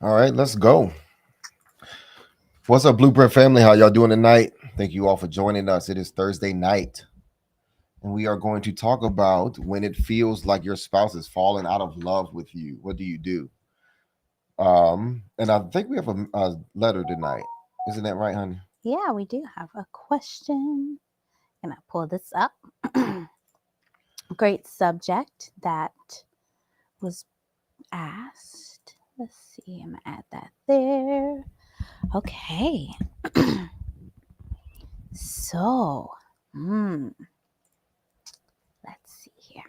All right, let's go. What's up, Blueprint family? How y'all doing tonight? Thank you all for joining us. It is Thursday night, and we are going to talk about when it feels like your spouse is falling out of love with you. What do you do? And I think we have a letter tonight. Isn't that right, honey? Yeah, we do have a question. Gonna pull this up. Great subject that was asked. Let's see, I'm gonna add that there. Okay. So, hmm, let's see here.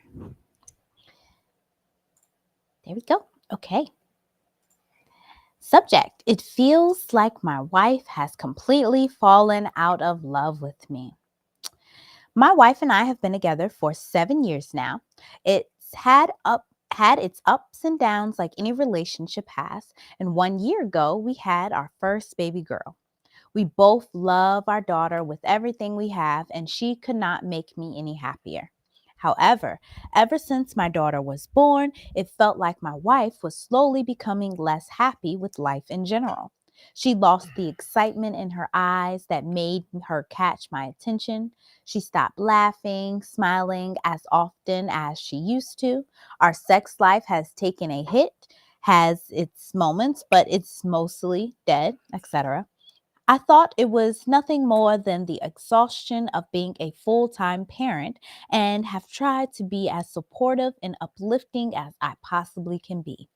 There we go. Okay. Subject: It feels like my wife has completely fallen out of love with me. My wife and I have been together for 7 years now. It's had its ups and downs like any relationship has. And 1 year ago, we had our first baby girl. We both love our daughter with everything we have, and she could not make me any happier. However, ever since my daughter was born, it felt like my wife was slowly becoming less happy with life in general. She lost the excitement in her eyes that made her catch my attention. She stopped laughing, smiling as often as she used to. Our sex life has taken a hit, has its moments, but it's mostly dead, etc. I thought it was nothing more than the exhaustion of being a full time parent and have tried to be as supportive and uplifting as I possibly can be.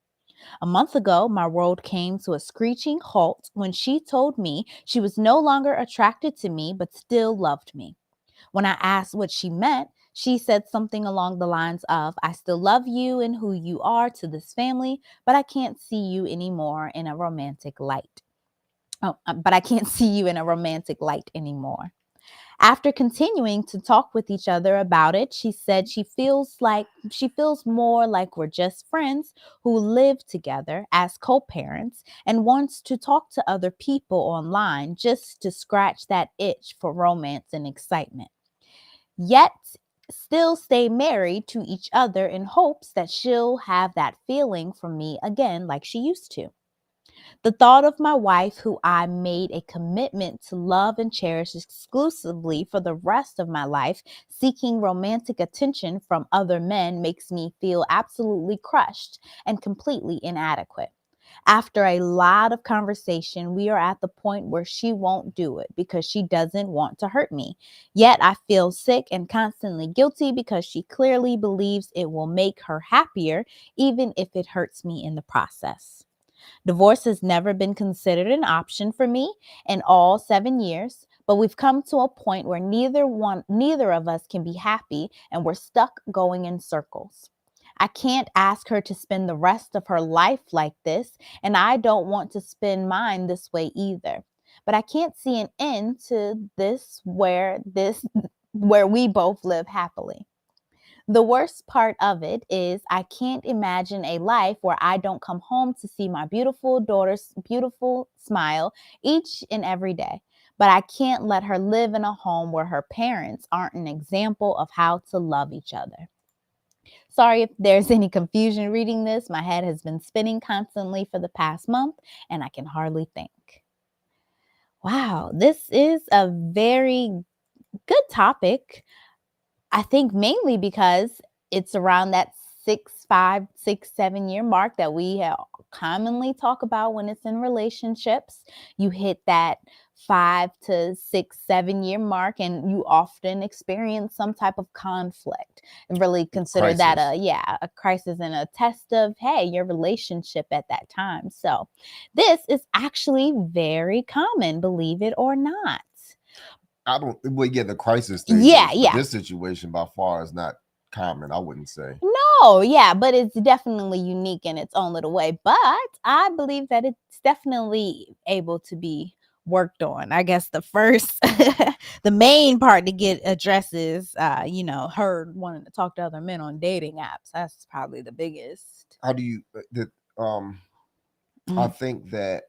A month ago, my world came to a screeching halt when she told me she was no longer attracted to me but still loved me. When I asked what she meant, she said something along the lines of, I still love you and who you are to this family, but I can't see you anymore in a romantic light. But I can't see you in a romantic light anymore. After continuing to talk with each other about it, she said she feels more like we're just friends who live together as co-parents and wants to talk to other people online just to scratch that itch for romance and excitement. Yet still stay married to each other in hopes that she'll have that feeling for me again like she used to. The thought of my wife, who I made a commitment to love and cherish exclusively for the rest of my life, seeking romantic attention from other men, makes me feel absolutely crushed and completely inadequate. After a lot of conversation, we are at the point where she won't do it because she doesn't want to hurt me. Yet I feel sick and constantly guilty because she clearly believes it will make her happier, even if it hurts me in the process. Divorce has never been considered an option for me in all 7 years, but we've come to a point where neither of us can be happy and we're stuck going in circles. I can't ask her to spend the rest of her life like this, and I don't want to spend mine this way either. But I can't see an end to where we both live happily. The worst part of it is I can't imagine a life where I don't come home to see my beautiful daughter's beautiful smile each and every day. But I can't let her live in a home where her parents aren't an example of how to love each other. Sorry if there's any confusion reading this. My head has been spinning constantly for the past month and I can hardly think. Wow, this is a very good topic. I think mainly because it's around that 6, 5, 6, 7 year mark that we commonly talk about when it's in relationships. You hit that 5 to 6, 7 year mark, and you often experience some type of conflict, and really consider that Crisis. a crisis and a test of your relationship at that time. So, this is actually very common, believe it or not. I don't. Well, yeah, the crisis stage Yeah, is, but yeah. this situation by far is not common. I wouldn't say. No, yeah, but it's definitely unique in its own little way. But I believe that it's definitely able to be worked on. I guess the first, the main part to get addresses, her wanting to talk to other men on dating apps. That's probably the biggest. How do you? Um, I Mm. think that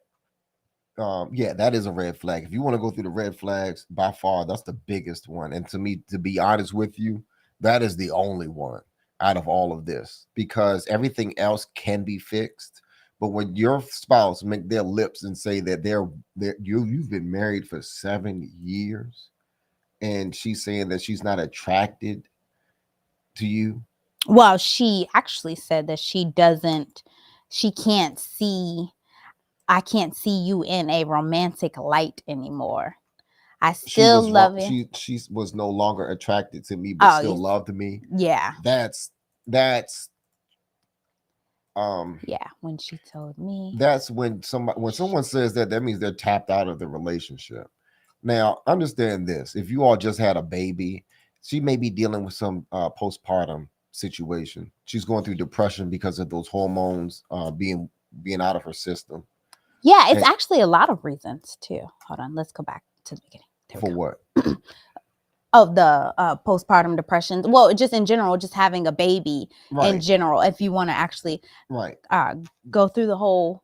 yeah, that is a red flag. If you want to go through the red flags, by far, that's the biggest one. And to me, to be honest with you, that is the only one out of all of this because everything else can be fixed. But when your spouse make their lips and say that you've been married for 7 years, and she's saying that she's not attracted to you. Well, she actually said that she can't see, I can't see you in a romantic light anymore. I She still was wrong. love you. She was no longer attracted to me, but Oh, still yes. loved me. Yeah. That's um Yeah. When she told me. that's when someone says that, that means they're tapped out of the relationship. Now, understand this: if you all just had a baby, she may be dealing with some postpartum situation. She's going through depression because of those hormones being out of her system. Yeah, it's And actually a lot of reasons too. Hold on, let's go back to the beginning. There for what? we go. Of the postpartum depression. Well, just in general, just having a baby in Right, general. If you want to actually right. go through the whole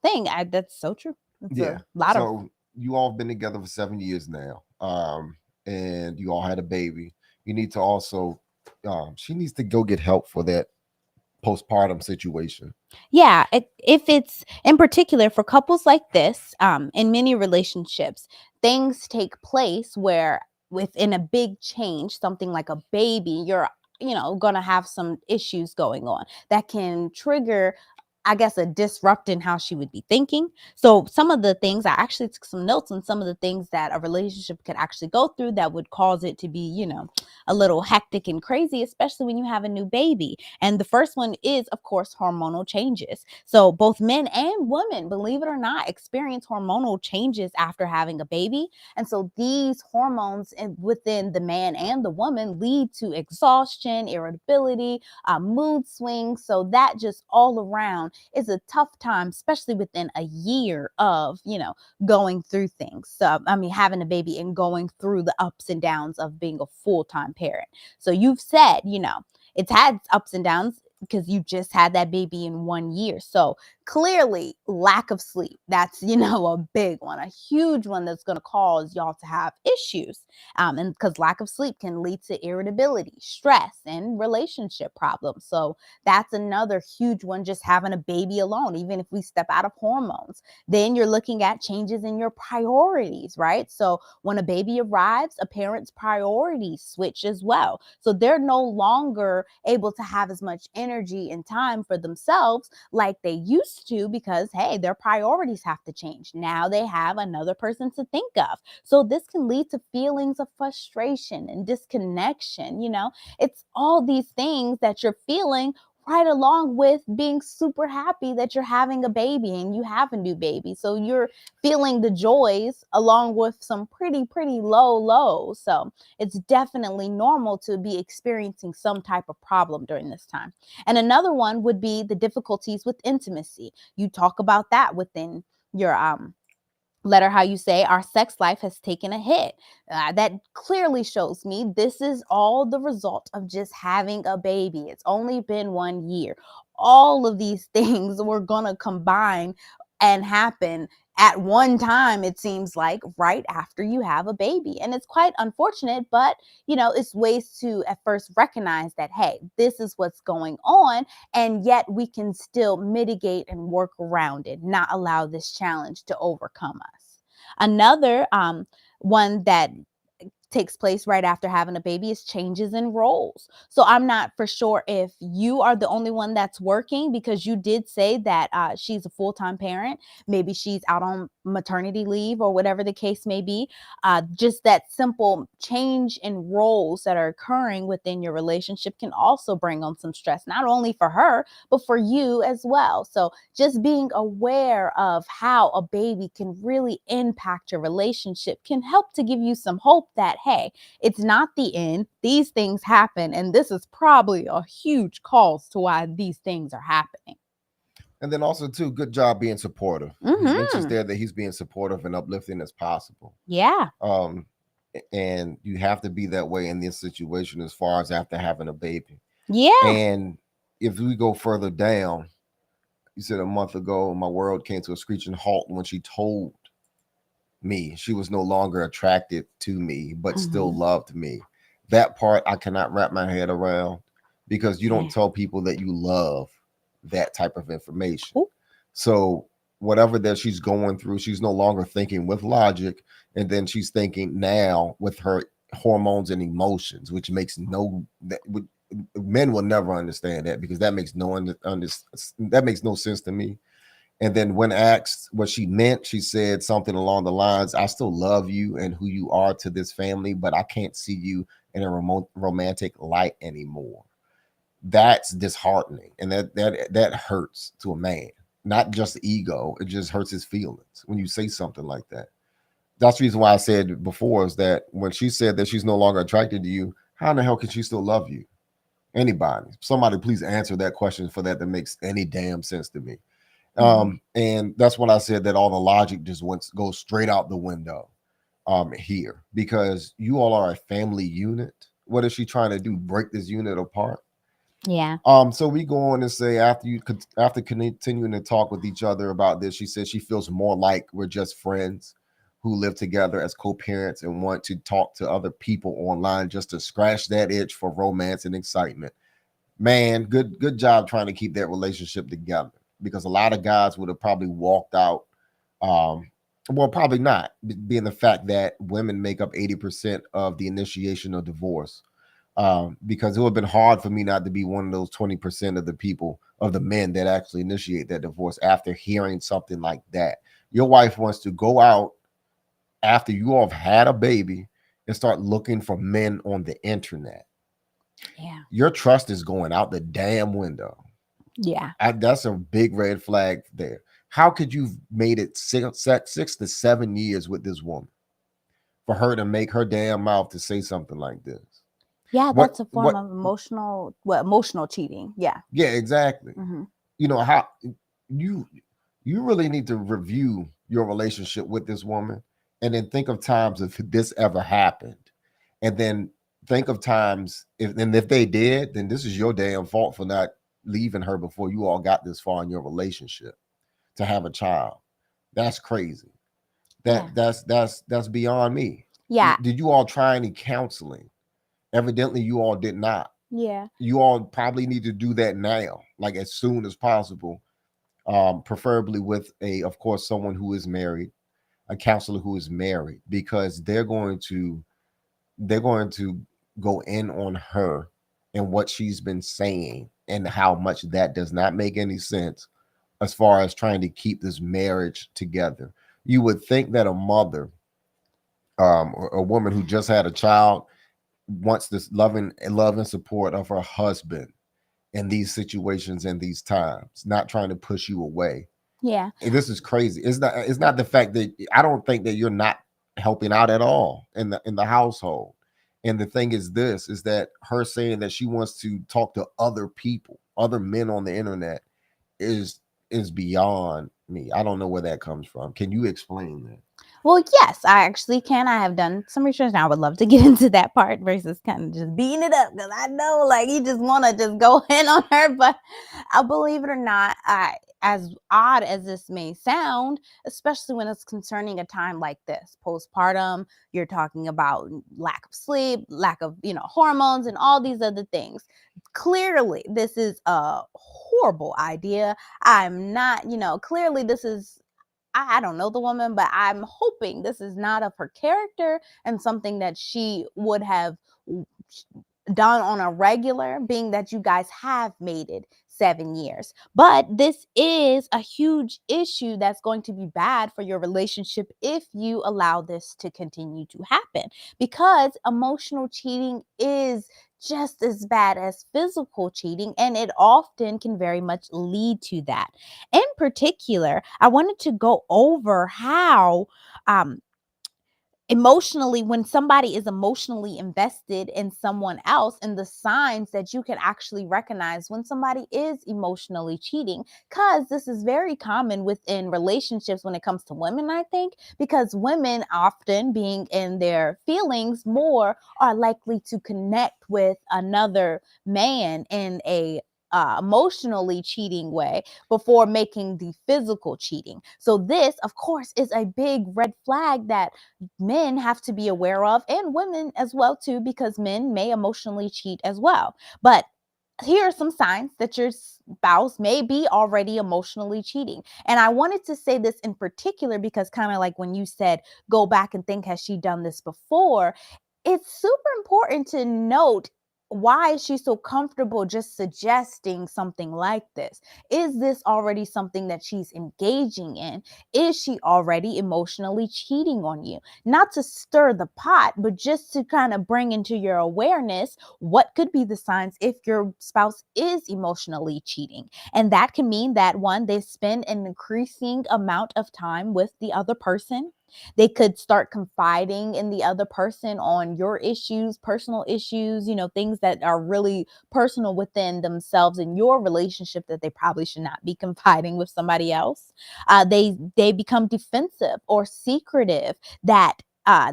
thing, that's so true. It's Yeah. a lot of. So you all have been together for 7 years now, and you all had a baby. You need to also, she needs to go get help for that postpartum situation. Yeah, if it's in particular for couples like this, in many relationships, things take place where within a big change, something like a baby, you're gonna have some issues going on that can trigger, I guess, a disrupt in how she would be thinking. So some of the things, I actually took some notes on some of the things that a relationship could actually go through that would cause it to be, a little hectic and crazy, especially when you have a new baby. And the first one is, of course, hormonal changes. So both men and women, believe it or not, experience hormonal changes after having a baby. And so these hormones within the man and the woman lead to exhaustion, irritability, mood swings. So that just all around is a tough time, especially within a year of, going through things. So, I mean, having a baby and going through the ups and downs of being a full-time parent. So you've said, it's had ups and downs because you just had that baby in 1 year. So clearly lack of sleep, that's, a big one, a huge one that's going to cause y'all to have issues. And because lack of sleep can lead to irritability, stress, and relationship problems. So that's another huge one, just having a baby alone. Even if we step out of hormones, then you're looking at changes in your priorities, right? So when a baby arrives, a parent's priorities switch as well. So they're no longer able to have as much energy and time for themselves like they used to, because hey, their priorities have to change. Now they have another person to think of. So this can lead to feelings of frustration and disconnection. It's all these things that you're feeling right along with being super happy that you're having a baby and you have a new baby. So you're feeling the joys along with some pretty low lows. So it's definitely normal to be experiencing some type of problem during this time. And another one would be the difficulties with intimacy. You talk about that within your letter, how you say our sex life has taken a hit. That clearly shows me this is all the result of just having a baby. It's only been 1 year. All of these things were going to combine and happen at one time, it seems like, right after you have a baby. And it's quite unfortunate, but it's ways to at first recognize that, hey, this is what's going on, and yet we can still mitigate and work around it, not allow this challenge to overcome us. Another one that takes place right after having a baby is changes in roles. So I'm not for sure if you are the only one that's working, because you did say that she's a full-time parent. Maybe she's out on maternity leave or whatever the case may be. Just that simple change in roles that are occurring within your relationship can also bring on some stress, not only for her, but for you as well. So just being aware of how a baby can really impact your relationship can help to give you some hope that, hey, it's not the end. These things happen, and this is probably a huge cause to why these things are happening. And then also too, good job being supportive. He mentions Mm-hmm. there that he's being supportive and uplifting as possible. Yeah. Um, and you have to be that way in this situation as far as after having a baby. Yeah. And if we go further down, you said a month ago, my world came to a screeching halt when she told me she was no longer attracted to me, but still Mm-hmm. loved me. That part I cannot wrap my head around, because you don't Yeah. tell people that you love that type of information. Ooh. So whatever that she's going through, she's no longer thinking with logic, and then she's thinking now with her hormones and emotions, which makes no men will never understand that, because that makes that makes no sense to me. And then when asked what she meant, she said something along the lines, "I still love you and who you are to this family, but I can't see you in a remote romantic light anymore." That's disheartening, and that hurts to a man. Not just ego; it just hurts his feelings when you say something like that. That's the reason why I said before, is that when she said that she's no longer attracted to you, how in the hell can she still love you? Anybody, somebody, please answer that question for that makes any damn sense to me. Mhm. And that's when I said that all the logic just goes straight out the window here, because you all are a family unit. What is she trying to do? Break this unit apart? Yeah. So we go on and say, after continuing to talk with each other about this, she says she feels more like we're just friends who live together as co-parents and want to talk to other people online just to scratch that itch for romance and excitement. Man, good job trying to keep that relationship together, because a lot of guys would have probably walked out. Um, well, probably not, being the fact that women make up 80% of the initiation of divorce. Because it would have been hard for me not to be one of those 20% of the people, of the men that actually initiate that divorce after hearing something like that. Your wife wants to go out after you all have had a baby and start looking for men on the internet. Yeah. Your trust is going out the damn window. Yeah. That's a big red flag there. How could you made it 6 to 7 years with this woman for her to make her damn mouth to say something like this? Yeah, What that's a form what of emotional cheating. Yeah. Yeah, exactly. Hmm. How you you really need to review your relationship with this woman, and then think of times if this ever happened, and then think of times if they did, then this is your damn fault for not leaving her before you all got this far in your relationship to have a child. That's crazy. Yeah. That's beyond me. Yeah. Did you all try any counseling? Evidently you all did not. Yeah. You all probably need to do that now, like as soon as possible. Preferably with of course, someone who is married, a counselor who is married, because they're going to go in on her and what she's been saying, and how much that does not make any sense as far as trying to keep this marriage together. You would think that a mother, or a woman who just had a child, wants this loving love and support of her husband in these situations and these times, not trying to push you away. Yeah. And this is crazy. It's not the fact that I don't think that you're not helping out at all in the household. And the thing is this, is that her saying that she wants to talk to other people, other men on the internet, is is beyond me. I don't know where that comes from. Can you explain that? Well, yes, I actually can. I have done some research, and I would love to get into that part versus kind of just beating it up, because I know, like, you just want to just go in on her. But I believe it or not, as odd as this may sound, especially when it's concerning a time like this, postpartum, you're talking about lack of sleep, lack of hormones, and all these other things. Clearly, this is a horrible idea. I'm not, clearly this is, I don't know the woman, but I'm hoping this is not of her character and something that she would have done on a regular, being that you guys have made it 7 years. But this is a huge issue that's going to be bad for your relationship if you allow this to continue to happen, because emotional cheating is just as bad as physical cheating, and it often can very much lead to that. In particular, I wanted to go over how um, emotionally, when somebody is emotionally invested in someone else, and the signs that you can actually recognize when somebody is emotionally cheating, because this is very common within relationships when it comes to women, I think, because women, often being in their feelings more, are likely to connect with another man in a emotionally cheating way before making the physical cheating. So this, of course, is a big red flag that men have to be aware of, and women as well too, because men may emotionally cheat as well. But here are some signs that your spouse may be already emotionally cheating. And I wanted to say this in particular because, kind of like when you said, go back and think, has she done this before? It's super important to note, why is she so comfortable just suggesting something like this? Is this already something that she's engaging in? Is she already emotionally cheating on you? Not to stir the pot, but just to kind of bring into your awareness what could be the signs if your spouse is emotionally cheating. And that can mean that, one, they spend an increasing amount of time with the other person. They could start confiding in the other person on your issues, personal issues, things that are really personal within themselves in your relationship that they probably should not be confiding with somebody else. They become defensive or secretive, that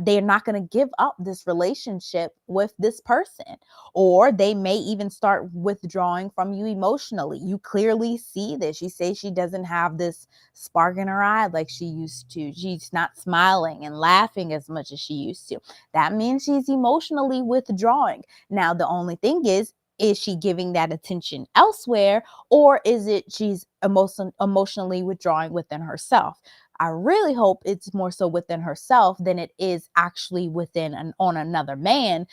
they're not going to give up this relationship with this person, or they may even start withdrawing from you emotionally. You clearly see this. She says she doesn't have this spark in her eye like she used to. She's not smiling and laughing as much as she used to. That means she's emotionally withdrawing. Now, the only thing is she giving that attention elsewhere, or is it she's emotionally withdrawing within herself? I really hope it's more so within herself than it is actually on another man.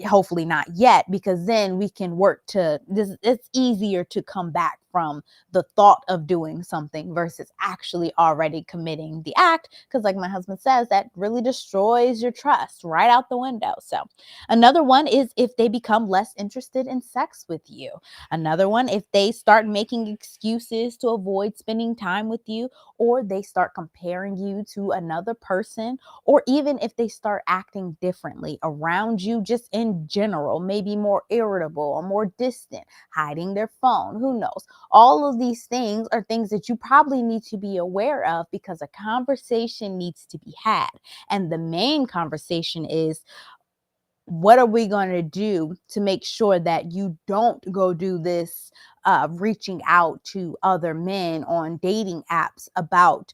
Hopefully not yet, because then we can work to this. It's easier to come back from the thought of doing something versus actually already committing the act. Because, like my husband says, that really destroys your trust right out the window. So, another one is if they become less interested in sex with you. Another one, if they start making excuses to avoid spending time with you, or they start comparing you to another person, or even if they start acting differently around you, just in general, maybe more irritable or more distant, hiding their phone, who knows? All of these things are things that you probably need to be aware of, because a conversation needs to be had. And the main conversation is, what are we going to do to make sure that you don't go do this, reaching out to other men on dating apps about,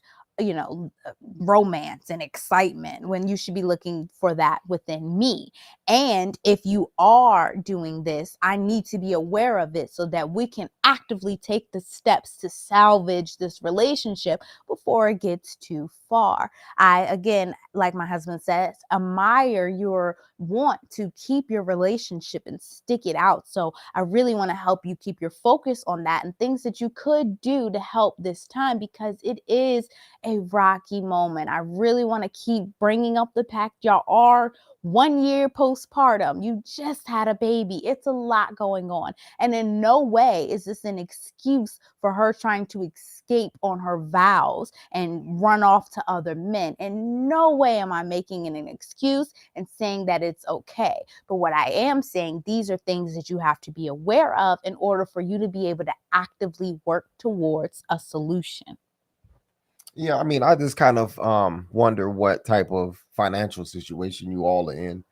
romance and excitement, when you should be looking for that within me? And if you are doing this, I need to be aware of it so that we can actively take the steps to salvage this relationship before it gets too far. I, again, like my husband says, admire your want to keep your relationship and stick it out. So I really want to help you keep your focus on that and things that you could do to help this time, because it is a rocky moment. I really want to keep bringing up the fact y'all are 1 year postpartum. You just had a baby. It's a lot going on. And in no way is this an excuse for her trying to escape on her vows and run off to other men. In no way am I making it an excuse and saying that it's okay. But what I am saying, these are things that you have to be aware of in order for you to be able to actively work towards a solution. Yeah, I mean, I just kind of wonder what type of financial situation you all are in,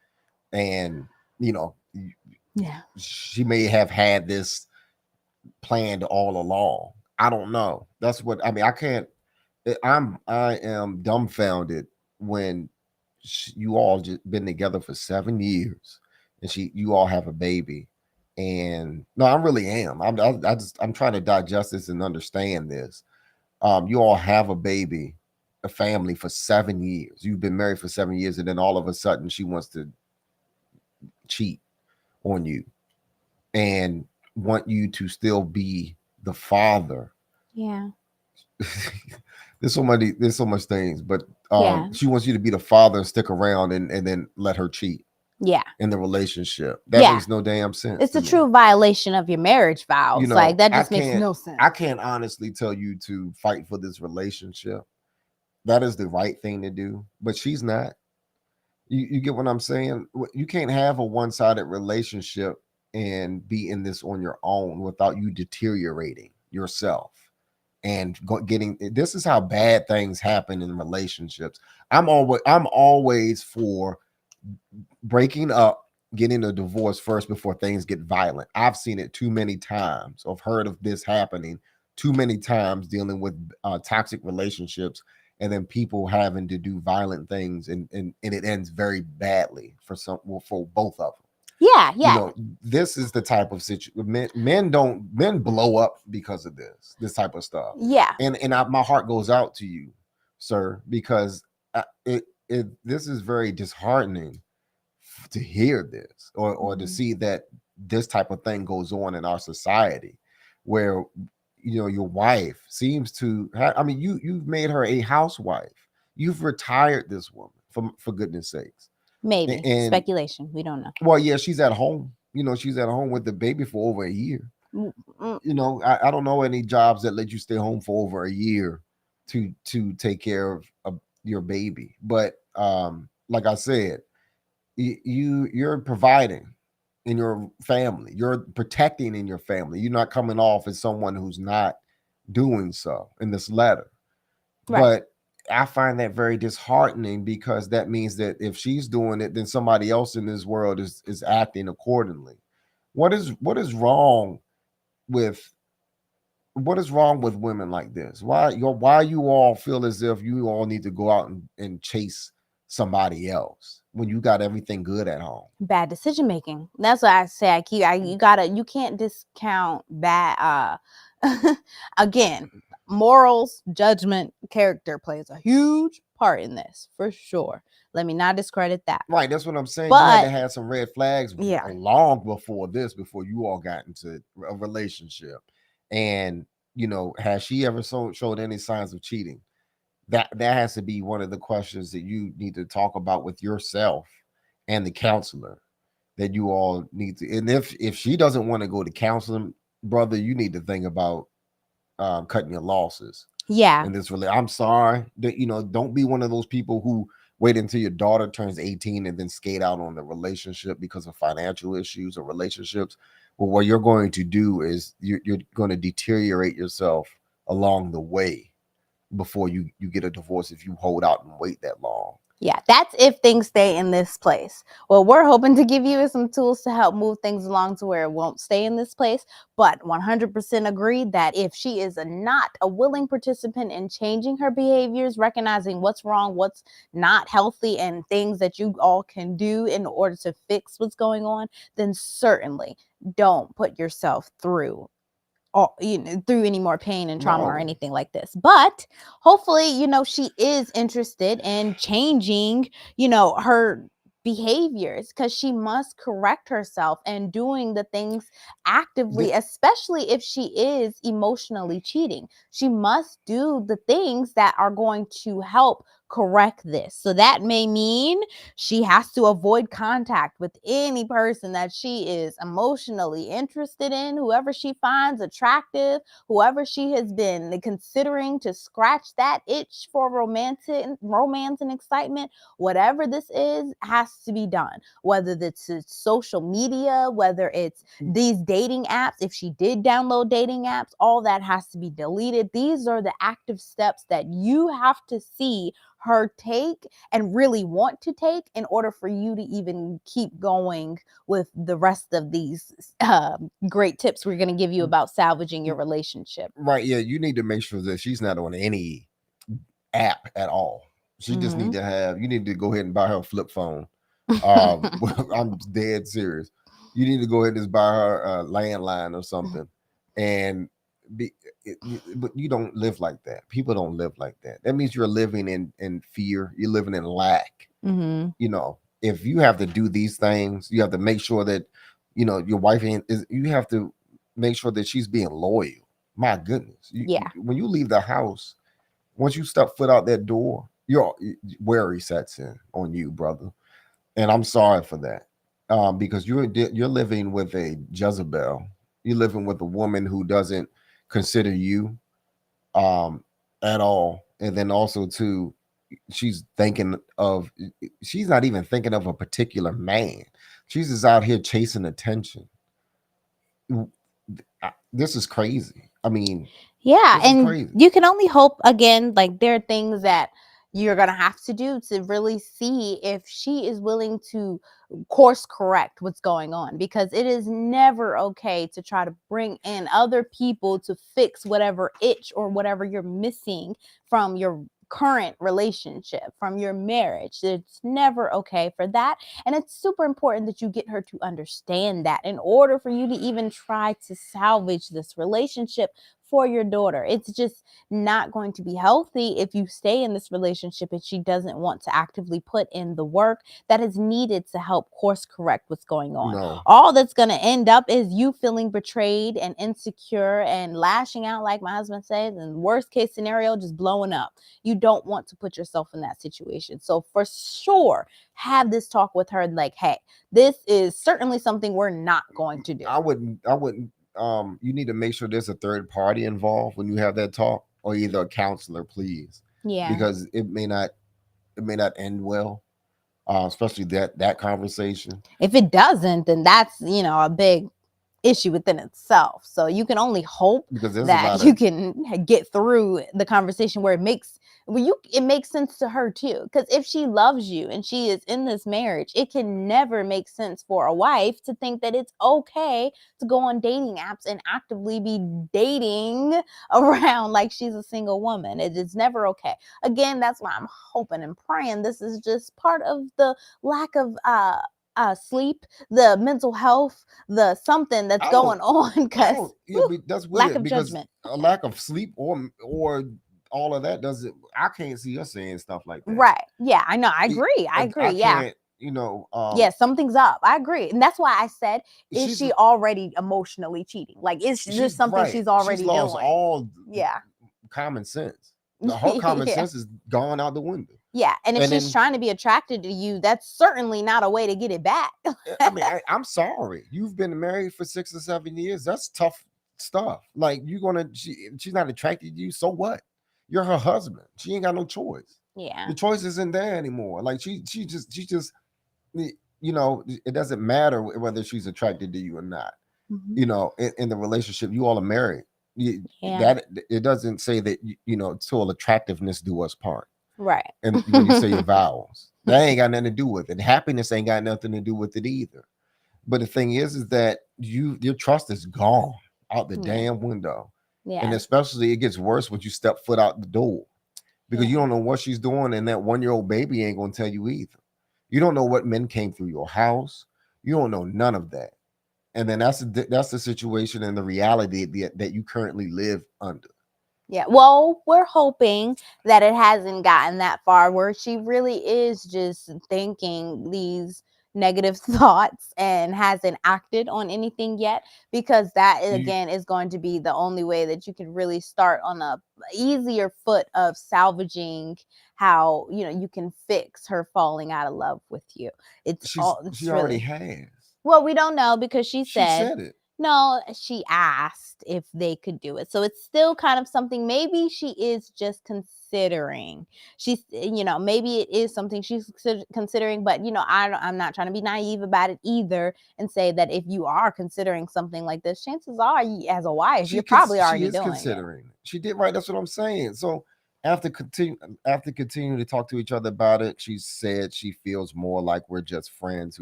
and you know, Yeah. she may have had this planned all along. I don't know. That's what I mean. I can't. I am dumbfounded when you all just been together for 7 years, and you all have a baby, and no, I really am. I'm trying to digest this and understand this. You all have a baby, a family for 7 years. You've been married for 7 years, and then all of a sudden she wants to cheat on you and want you to still be the father. Yeah. There's so much things, but Yeah. she wants you to be the father and stick around and then let her cheat Yeah. in the relationship. That Yeah. makes no damn sense It's to a me. true violation of your marriage You vows. Like, know, that just makes no I sense. can't honestly tell you to fight for this relationship. That is the right thing to do, but she's not. You get what I'm saying? You can't have a one-sided relationship and be in this on your own without you deteriorating yourself and getting. This is how bad things happen in relationships. I'm always for breaking up, getting a divorce first before things get violent. I've seen it too many times. I've heard of this happening too many times, dealing with toxic relationships, and then people having to do violent things, and it ends very badly for both of them. Yeah, You yeah, know, this is the type of situation. Men blow up because of this type of stuff. yeah. My heart goes out to you, sir, because this is very disheartening to hear this, or to Mhm. see that this type of thing goes on in our society, where your wife seems to I mean, you've made her a housewife. You've retired this woman, for goodness sakes. Maybe And speculation. We don't know. well, yeah, she's at home. She's at home with the baby for over a year. Mm, mm. I don't know any jobs that let you stay home for over a year to take care of your baby. But like I said, you're providing in your family. You're protecting in your family. You're not coming off as someone who's not doing so in this letter. Right. But I find that very disheartening, because that means that if she's doing it, then somebody else in this world is acting accordingly. What is wrong with women like this? Why you all feel as if you all need to go out and chase somebody else when you got everything good at home? Bad decision making. That's what I say. You can't discount bad. Again, morals, judgment, character plays a huge part in this for sure. Let me not discredit that. Right, that's what I'm saying. You had to But have some red flags yeah, long before this, before you all got into a relationship. And has she ever showed any signs of cheating? That has to be one of the questions that you need to talk about with yourself and the counselor, that you all need to. And if she doesn't want to go to counseling, brother, you need to think about cutting your losses yeah, in this I'm sorry that don't be one of those people who wait until your daughter turns 18 and then skate out on the relationship because of financial issues or relationships. Well, what you're going to do is you're going to deteriorate yourself along the way before you get a divorce, if you hold out and wait that long. yeah. That's if things stay in this place. What we're hoping to give you is some tools to help move things along to where it won't stay in this place. But 100% agreed that if she is not a willing participant in changing her behaviors, recognizing what's wrong, what's not healthy, and things that you all can do in order to fix what's going on, then certainly don't put yourself through through any more pain and trauma or No. anything like this. But hopefully, she is interested in changing, her behaviors, because she must correct herself and doing the things actively, especially if she is emotionally cheating. She must do the things that are going to help correct this. So that may mean she has to avoid contact with any person that she is emotionally interested in, whoever she finds attractive, whoever she has been considering to scratch that itch for romance and excitement. Whatever this is has to be done. Whether it's social media, whether it's these dating apps, if she did download dating apps, all that has to be deleted. These are the active steps that you have to see her take and really want to take in order for you to even keep going with the rest of these great tips we're going to give you about salvaging your relationship. Right, yeah, you need to make sure that she's not on any app at all. She just Mm-hmm. you need to go ahead and buy her a flip phone. I'm dead serious. You need to go ahead and just buy her a landline or something. And but you don't live like that. People don't live like that. That means you're living in fear. You're living in lack. Mm-hmm. If you have to do these things, you have to make sure that your wife is. You have to make sure that she's being loyal. My goodness, Yeah. when you leave the house, once you step foot out that door, your worry sets in on you, brother. And I'm sorry for that, because you're living with a Jezebel. You're living with a woman who doesn't consider you um, at all, and then also too, she's thinking of. She's not even thinking of a particular man. She's just out here chasing attention. This is crazy. I mean, Yeah, this is and crazy. you can only hope, again, like there are things that you're going to have to do to really see if she is willing to course correct what's going on, because it is never okay to try to bring in other people to fix whatever itch or whatever you're missing from your current relationship, from your marriage. It's never okay for that. And it's super important that you get her to understand that in order for you to even try to salvage this relationship for your daughter. It's just not going to be healthy if you stay in this relationship and she doesn't want to actively put in the work that is needed to help course correct what's going on. No. All that's going to end up is you feeling betrayed and insecure and lashing out, like my husband says, and worst case scenario, just blowing up. You don't want to put yourself in that situation. So for sure, have this talk with her like, hey, this is certainly something we're not going to do. I wouldn't you need to make sure there's a third party involved when you have that talk, or either a counselor, please. Yeah. Because it may not end well. Especially that conversation. If it doesn't, then that's, a big issue within itself. So you can only hope Because there's that you can get through the conversation where it makes sense to her too. Because if she loves you and she is in this marriage, it can never make sense for a wife to think that it's okay to go on dating apps and actively be dating around like she's a single woman. It's never okay. Again, that's why I'm hoping and praying this is just part of the lack of sleep, the mental health, the something that's going on, because that's weird, lack of because judgment. A lack of sleep or all of that doesn't. I can't see us saying stuff like that. Right. Yeah, I know. I agree. Yeah. Yeah, something's up. I agree. And that's why I said, is she already emotionally cheating? Like, is this something she's already lost doing? all Yeah. common sense. Her common sense is gone out the window. Yeah, and if she's trying to be attracted to you, that's certainly not a way to get it back. I mean, I'm sorry. You've been married for 6 or 7 years. That's tough stuff. Like, she's not attracted to you. So what? You're her husband. She ain't got no choice. Yeah. The choice isn't there anymore. Like, she just, it doesn't matter whether she's attracted to you or not. Mm-hmm. In the relationship, you all are married. That it doesn't say that, till attractiveness do us part. Right. And when you say your vows, that ain't got nothing to do with it. Happiness ain't got nothing to do with it either. But the thing is that your trust is gone out the damn window. Yeah. And especially it gets worse when you step foot out the door, because you don't know what she's doing, and that 1-year-old baby ain't gonna tell you either. You don't know what men came through your house. You don't know none of that. And then that's the situation and the reality that you currently live under. Yeah, well, we're hoping that it hasn't gotten that far where she really is just thinking these negative thoughts and hasn't acted on anything yet, because that again is going to be the only way that you can really start on a easier foot of salvaging how you can fix her falling out of love with you. She already has. Well, we don't know, because she said it. No, she asked if they could do it. So it's still kind of something maybe she is just considering. She's, maybe it is something she's considering, but, I'm not trying to be naive about it either and say that if you are considering something like this, chances are, as a wife, you're probably already doing considering it. She did right. That's what I'm saying. So after continuing to talk to each other about it, she said she feels more like we're just friends.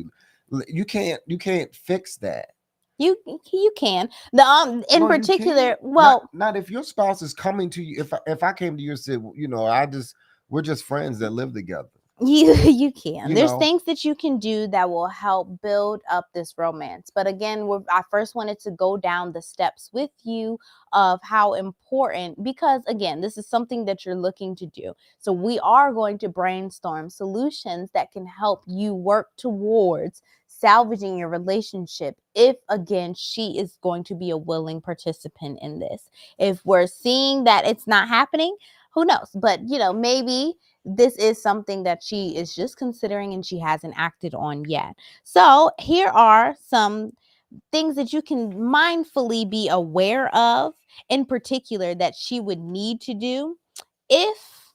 You can't fix that. You can. In particular, well, not if your spouse is coming to you. If I came to you and said, we're just friends that live together. You can. There's things that you can do that will help build up this romance. But again, I first wanted to go down the steps with you of how important, because again, this is something that you're looking to do. So we are going to brainstorm solutions that can help you work towards salvaging your relationship, if again she is going to be a willing participant in this. If we're seeing that it's not happening, who knows? But maybe this is something that she is just considering and she hasn't acted on yet. So here are some things that you can mindfully be aware of, in particular, that she would need to do if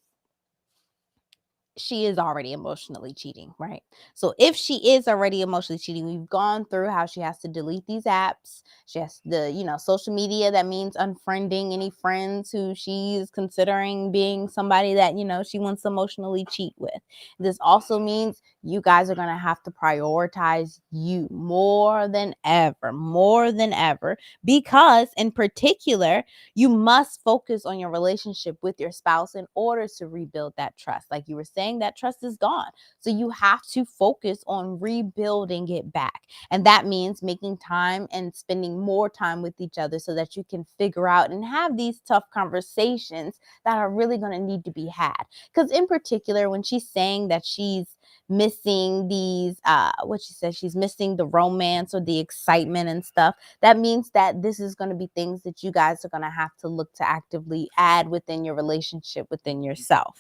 she is already emotionally cheating, right? So if she is already emotionally cheating, we've gone through how she has to delete these apps. She has the, social media. That means unfriending any friends who she's considering being somebody that, she wants to emotionally cheat with. This also means you guys are going to have to prioritize you more than ever, because in particular, you must focus on your relationship with your spouse in order to rebuild that trust. Like you were saying, that trust is gone. So you have to focus on rebuilding it back. And that means making time and spending more time with each other so that you can figure out and have these tough conversations that are really going to need to be had. Because in particular, when she's saying that she's missing these, what she says, she's missing the romance or the excitement and stuff, that means that this is going to be things that you guys are going to have to look to actively add within your relationship within yourself.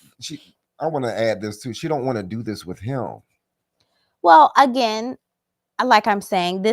I want to add this too. She don't want to do this with him. Well, again, like I'm saying,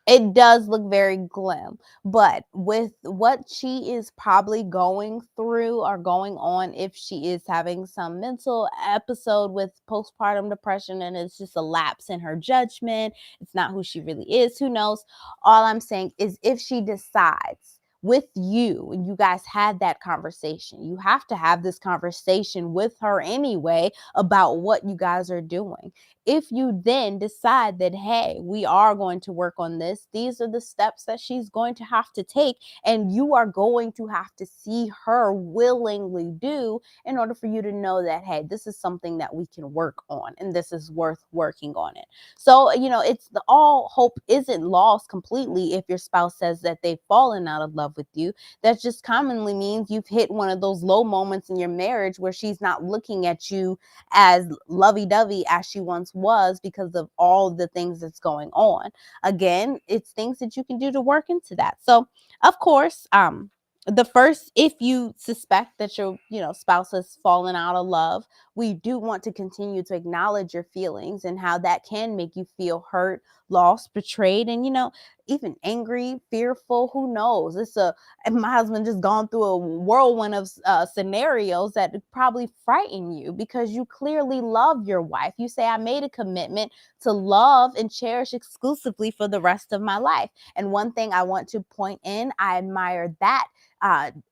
it does look very glim, but with what she is probably going through or going on, if she is having some mental episode with postpartum depression and it's just a lapse in her judgment, it's not who she really is, who knows? All I'm saying is, if she decides with you and you guys had that conversation, you have to have this conversation with her anyway about what you guys are doing. If you then decide that, hey, we are going to work on this, these are the steps that she's going to have to take, and you are going to have to see her willingly do in order for you to know that, hey, this is something that we can work on and this is worth working on it. So, it's the all hope isn't lost completely if your spouse says that they've fallen out of love with you. That just commonly means you've hit one of those low moments in your marriage where she's not looking at you as lovey-dovey as she once was because of all the things that's going on. Again, it's things that you can do to work into that. So, of course, the first, if you suspect that your spouse has fallen out of love, we do want to continue to acknowledge your feelings and how that can make you feel hurt, lost, betrayed, and even angry, fearful. Who knows? And my husband just gone through a whirlwind of scenarios that probably frighten you, because you clearly love your wife. You say, I made a commitment to love and cherish exclusively for the rest of my life. And one thing I want to point in, I admire that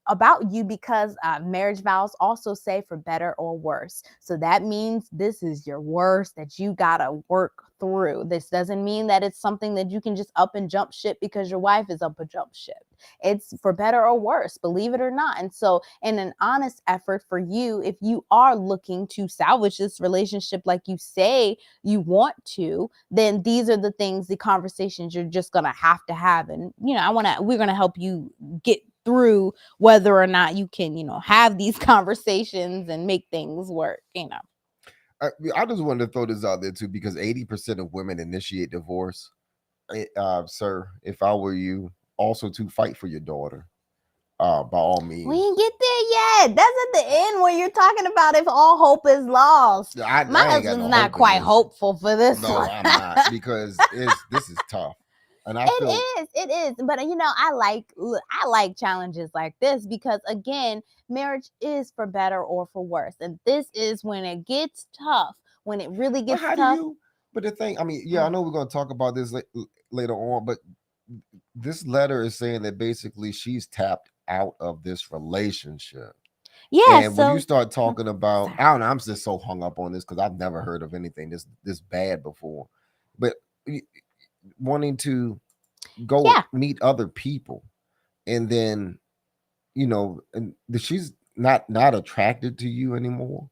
about you, because marriage vows also say for better or worse. So that means this is your worst that you gotta work through. This doesn't mean that it's something that you can just up and jump ship because your wife is up and jump ship. It's for better or worse, believe it or not. And so, in an honest effort for you, if you are looking to salvage this relationship like you say you want to, then these are the things, the conversations you're just gonna have to have. And we're gonna help you get through whether or not you can, have these conversations and make things work. I just wanted to throw this out there too, because 80% of women initiate divorce. Sir, if I were you, also to fight for your daughter. By all means. We ain't get there yet. That's at the end when you're talking about if all hope is lost. My husband's not quite hopeful for this No, one. I'm not, because this is tough. And it is. But I like challenges like this, because again, marriage is for better or for worse. And this is when it gets tough, when it really gets tough. But the thing, I mean, yeah, I know we're going to talk about this later on, but this letter is saying that basically she's tapped out of this relationship. Yeah. And when you start talking about, I don't know, I'm just so hung up on this because I've never heard of anything this bad before. But wanting to go meet other people, and then and she's not attracted to you anymore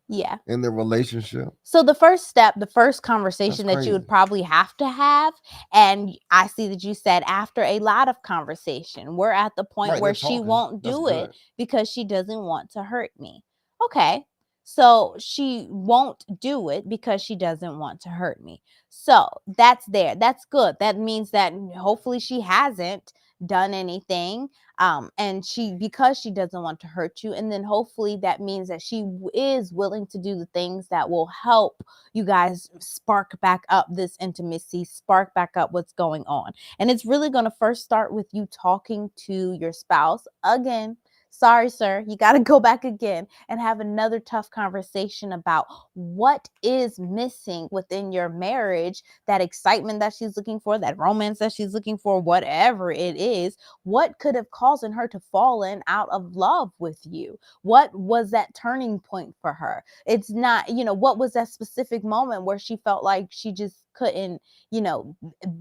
in the relationship. So the first step, the first conversation that you would probably have to have, and I see that you said after a lot of conversation, we're at the point where she won't do it because she doesn't want to hurt me. Okay. So she won't do it because she doesn't want to hurt me. So that's there. That's good. That means that hopefully she hasn't done anything, and because she doesn't want to hurt you, and then hopefully that means that she is willing to do the things that will help you guys spark back up this intimacy, spark back up what's going on. And it's really going to first start with you talking to your spouse again, sorry, sir, you got to go back again and have another tough conversation about what is missing within your marriage, that excitement that she's looking for, that romance that she's looking for, whatever it is. What could have caused her to fall in out of love with you? What was that turning point for her? It's not, what was that specific moment where she felt like she just couldn't,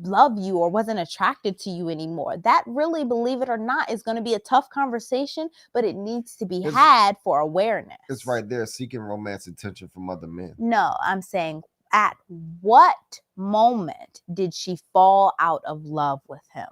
love you or wasn't attracted to you anymore? That really, believe it or not, is going to be a tough conversation, but it needs to be It's had for awareness. it's right there, seeking romance attention from other men. No, I'm saying, at what moment did she fall out of love with him?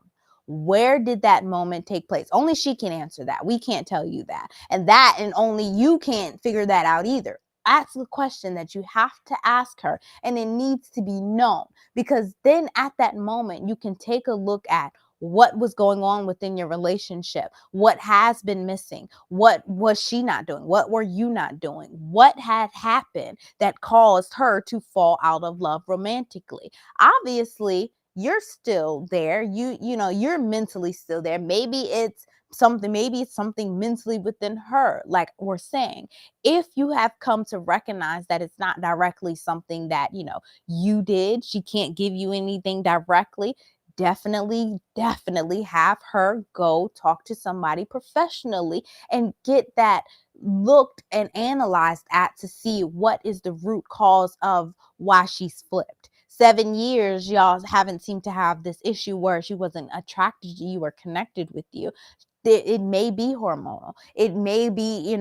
Where did that moment take place? Only she can answer that. We can't tell you that. And only you can't figure that out either. Ask the question that you have to ask her, and it needs to be known, because then at that moment, you can take a look at what was going on within your relationship, what has been missing, what was she not doing, what were you not doing, what had happened that caused her to fall out of love romantically. Obviously, you're still there. You're mentally still there. Maybe it's something mentally within her. Like we're saying, if you have come to recognize that it's not directly something that you did, she can't give you anything directly, definitely have her go talk to somebody professionally and get that looked and analyzed at, to see what is the root cause of why she's flipped. 7 years, y'all haven't seemed to have this issue where she wasn't attracted to you or connected with you. It may be hormonal. It may be,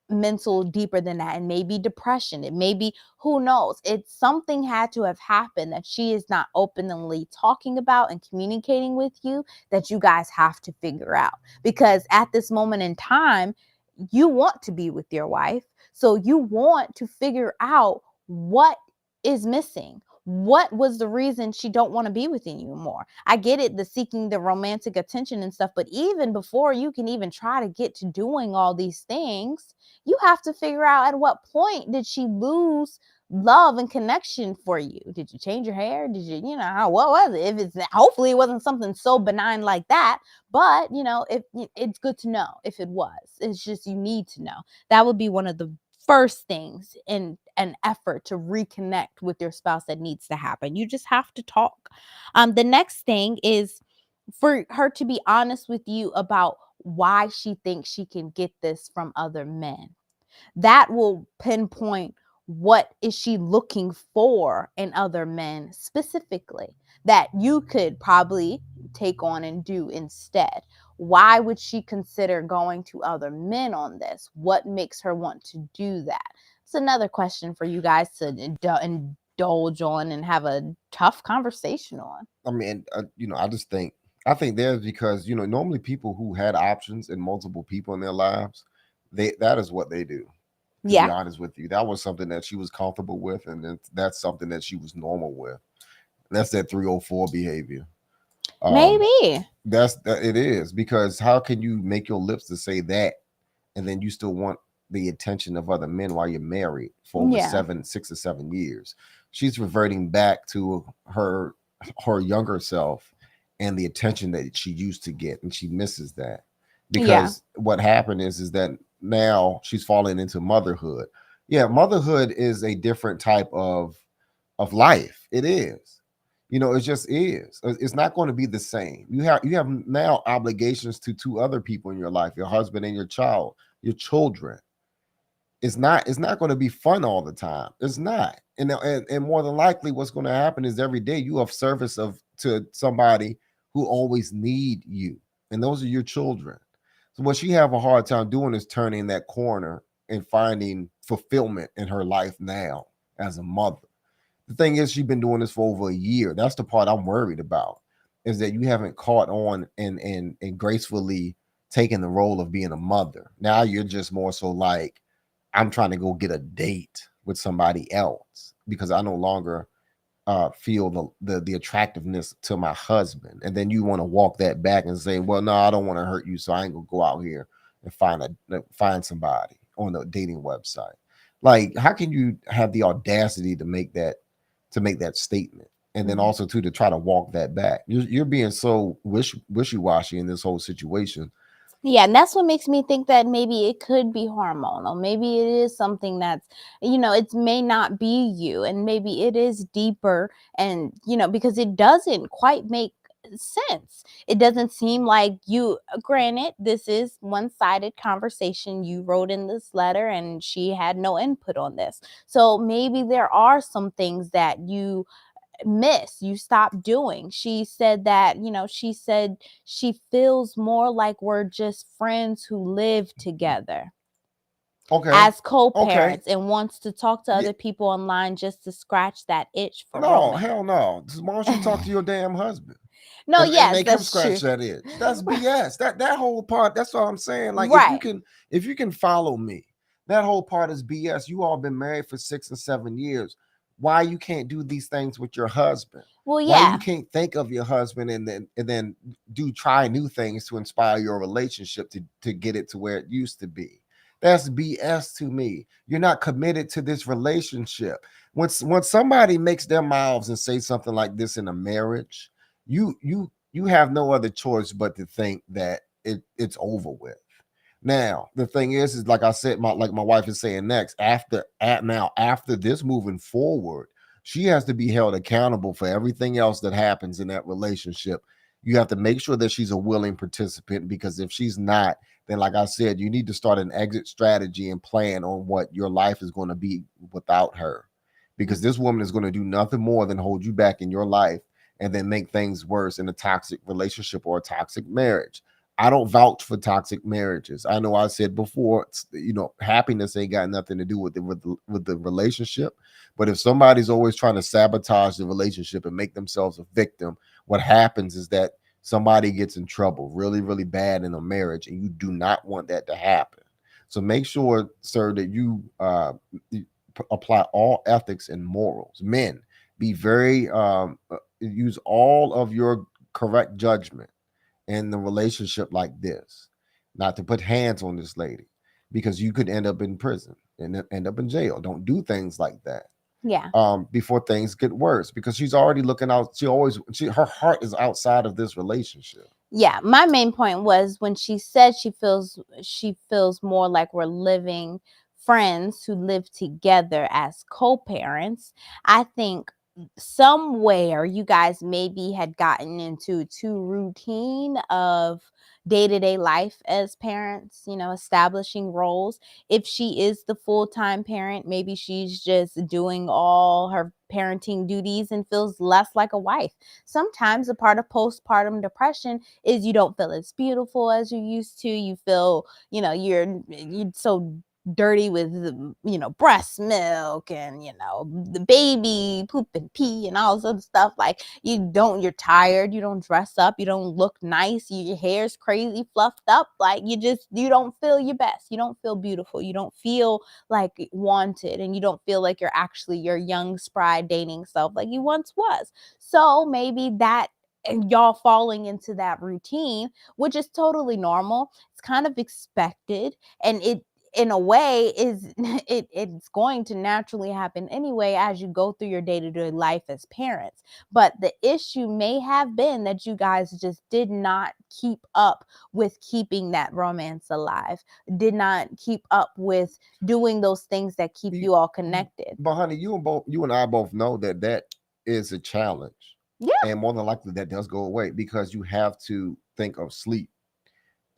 mental, deeper than that. It may be depression. It may be, who knows? It's something had to have happened that she is not openly talking about and communicating with you, that you guys have to figure out. Because at this moment in time, you want to be with your wife. So you want to figure out what is missing. What was the reason she don't want to be with you anymore? I get it, the seeking the romantic attention and stuff, but even before you can even try to get to doing all these things, you have to figure out, at what point did she lose love and connection for you? Did you change your hair? Did you, what was it? If it's, hopefully it wasn't something so benign like that, but if it's good to know if it was. It's just, you need to know. That would be one of the first things in an effort to reconnect with your spouse that needs to happen. You just have to talk. The next thing is for her to be honest with you about why she thinks she can get this from other men. That will pinpoint what is she looking for in other men specifically, that you could probably take on and do instead. Why would she consider going to other men on this? What makes her want to do that? It's another question for you guys to indulge on and have a tough conversation on. I mean, I think there's, because normally people who had options and multiple people in their lives, that is what they do. To be Yeah, honest with you, that was something that she was comfortable with, and that's something that she was normal with. That's that 304 behavior. Um, maybe. it is, because how can you make your lips to say that, and then you still want the attention of other men while you're married for over Yeah, 6 or 7 years? She's reverting back to her younger self and the attention that she used to get, and she misses that, yeah, because what happened is that now she's falling into motherhood. Yeah, motherhood is a different type of life. It is. It just is. It's not going to be the same. You have now obligations to two other people in your life, your husband and your children. It's not going to be fun all the time. It's not. And more than likely what's going to happen is every day you have service of to somebody who always need you. And those are your children. So what she have a hard time doing is turning that corner and finding fulfillment in her life now as a mother. The thing is, she's been doing this for over a year. That's the part I'm worried about, is that you haven't caught on and gracefully taken the role of being a mother. Now you're just more so like, I'm trying to go get a date with somebody else because I no longer feel the attractiveness to my husband. And then you want to walk that back and say, well, no, I don't want to hurt you, so I ain't gonna go out here and find somebody on the dating website. Like, how can you have the audacity to make that statement, and then also to try to walk that back? You're being so wishy-washy in this whole situation, Yeah, and that's what makes me think that maybe it could be hormonal. Maybe it is something that's, it may not be you, and maybe it is deeper, and, because it doesn't quite make sense. It doesn't seem like you, granted, this is one-sided conversation. You wrote in this letter and she had no input on this. So maybe there are some things that you stop doing. She said that, she said she feels more like we're just friends who live together Okay. as Okay. co-parents, and wants to talk to Yeah. other people online just to scratch that itch for No, romance. hell no. Why don't you talk to your damn husband No, and yes, make him that's scratch true. that itch? That's BS. That whole part. That's what I'm saying. Like Right. if you can follow me, that whole part is BS. You all been married for 6 and 7 years. Why you can't do these things with your husband? Well, Why you yeah. can't think of your husband and then try new things to inspire your relationship to get it to where it used to be? That's BS to me. You're not committed to this relationship. When somebody makes their mouths and say something like this in a marriage, you have no other choice but to think that it's over with. Now, the thing is like I said, my wife is saying next, after this moving forward, she has to be held accountable for everything else that happens in that relationship. You have to make sure that she's a willing participant, because if she's not, then like I said, you need to start an exit strategy and plan on what your life is going to be without her. Because this woman is going to do nothing more than hold you back in your life and then make things worse in a toxic relationship or a toxic marriage. I don't vouch for toxic marriages. I know I said before, happiness ain't got nothing to do with the relationship. But if somebody's always trying to sabotage the relationship and make themselves a victim, what happens is that somebody gets in trouble really, really bad in a marriage, and you do not want that to happen. So make sure, sir, that you apply all ethics and morals. Men, be very use all of your correct judgment in the relationship like this, not to put hands on this lady, because you could end up in prison and end up in jail. Don't do things like that Yeah. before things get worse, because she's already looking out. Her heart is outside of this relationship. Yeah, my main point was when she said she feels more like we're living friends who live together as co-parents. I think somewhere you guys maybe had gotten into too routine of day-to-day life as parents, establishing roles. If she is the full-time parent, maybe she's just doing all her parenting duties and feels less like a wife. Sometimes a part of postpartum depression is you don't feel as beautiful as you used to. You feel, you're so dirty with breast milk, and the baby poop and pee and all this other stuff. Like, you're tired, you don't dress up, you don't look nice, your hair's crazy fluffed up. Like, you don't feel your best, you don't feel beautiful, you don't feel like wanted, and you don't feel like you're actually your young spry dating self like you once was. So maybe that, and y'all falling into that routine, which is totally normal. It's kind of expected, and it, in a way, is it's going to naturally happen anyway as you go through your day-to-day life as parents. But the issue may have been that you guys just did not keep up with keeping that romance alive, did not keep up with doing those things that keep You- you all connected. But honey, you and I both know that is a challenge, Yeah. and more than likely that does go away, because you have to think of sleep.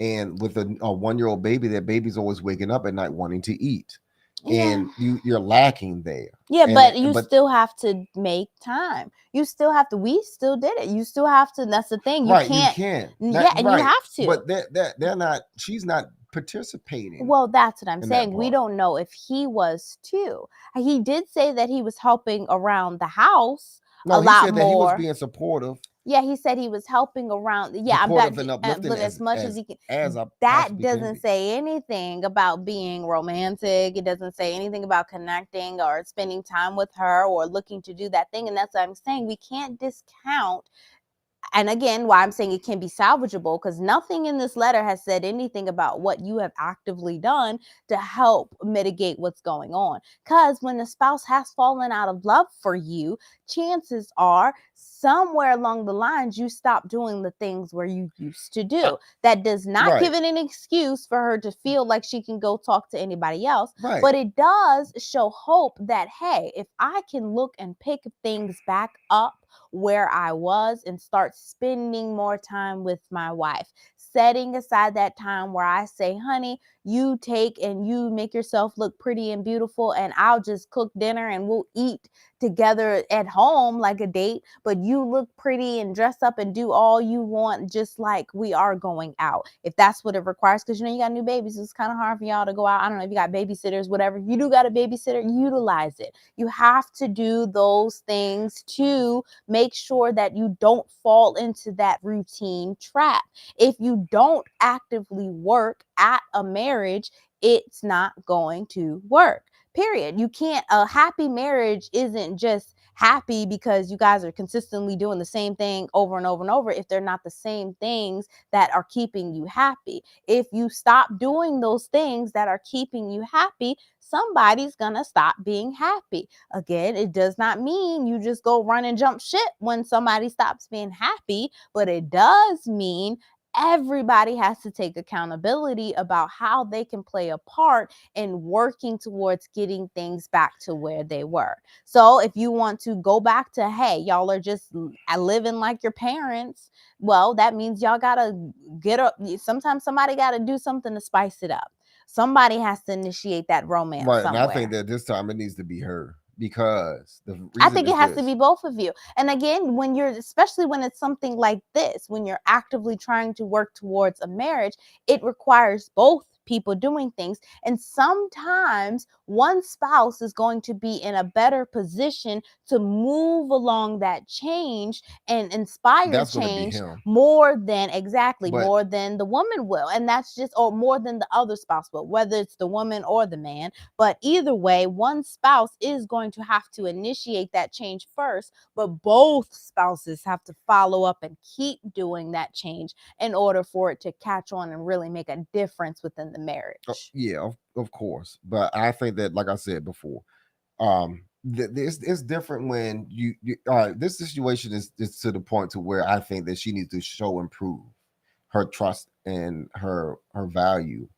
And with a 1 year old baby, that baby's always waking up at night wanting to eat, Yeah. and you're lacking there. Yeah, And but you but still have to make time. You still have to, we still did it. You still have to, that's the thing. You right, you can't, can yeah, that and you right, have to. but that they're not. She's not participating Well, that's what I'm in that saying. We part. don't know if he was too. He did say that he was helping around the house a No, he lot said that he was more. being supportive, Yeah, he said he was helping around. Yeah, I'm supportive not, and uplifting but as much as he can. as I That possibly can doesn't be. say anything about being romantic. It doesn't say anything about connecting or spending time with her or looking to do that thing. And that's what I'm saying. We can't discount And again, why I'm saying it can be salvageable, because nothing in this letter has said anything about what you have actively done to help mitigate what's going on. Because when the spouse has fallen out of love for you, chances are somewhere along the lines you stop doing the things where you used to Uh, do. That does not right, give it an excuse for her to feel like she can go talk to anybody else, right, but it does show hope that, hey, if I can look and pick things back up where I was and start spending more time with my wife, setting aside that time where I say, honey, you take and you make yourself look pretty and beautiful, and I'll just cook dinner and we'll eat together at home like a date, but you look pretty and dress up and do all you want, just like we are going out, if that's what it requires. Because you got new babies, it's kind of hard for y'all to go out. I don't know if you got babysitters, whatever you do, got a babysitter, utilize it. You have to do those things to make sure that you don't fall into that routine trap. If you don't actively work at a marriage, it's not going to work. Period. You can't, a happy marriage isn't just happy because you guys are consistently doing the same thing over and over and over if they're not the same things that are keeping you happy. If you stop doing those things that are keeping you happy, somebody's gonna stop being happy. Again, it does not mean you just go run and jump ship when somebody stops being happy, but it does mean everybody has to take accountability about how they can play a part in working towards getting things back to where they were. So if you want to go back to, hey, y'all are just living like your parents, well, that means y'all gotta get up. Sometimes somebody gotta do something to spice it up. Somebody has to initiate that romance right. And I think somewhere. that this time it needs to be her, because the I reason think it is has to this. be both of you. And again, when you're, especially when it's something like this, when you're actively trying to work towards a marriage, it requires both people doing things. And sometimes one spouse is going to be in a better position to move along that change and inspire That's going to be change him. more than, exactly, But more than the woman will. And that's just, or more than the other spouse will, whether it's the woman or the man. But either way, one spouse is going to have to initiate that change first, but both spouses have to follow up and keep doing that change in order for it to catch on and really make a difference within the marriage. yeah, of course. But I think that, like I said before, it's different when you all right. This situation is to the point to where I think that she needs to show improve her trust and her value.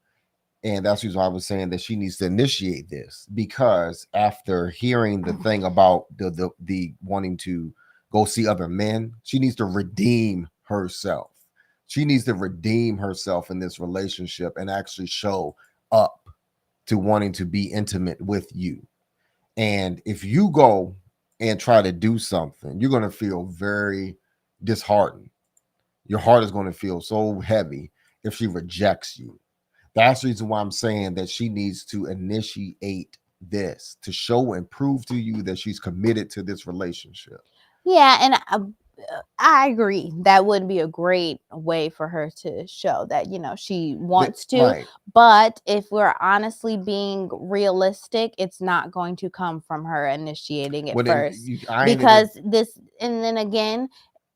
And that's the reason why I was saying that she needs to initiate this, because after hearing the thing about the wanting to go see other men, she needs to redeem herself. She needs to redeem herself in this relationship and actually show up to wanting to be intimate with you. And if you go and try to do something, you're going to feel very disheartened. Your heart is going to feel so heavy if she rejects you. That's the reason why I'm saying that she needs to initiate this to show and prove to you that she's committed to this relationship. Yeah, and I agree. That would be a great way for her to show that, she wants to. Right. But if we're honestly being realistic, it's not going to come from her initiating it Well, then first. I ain't in this. Because this, and then again,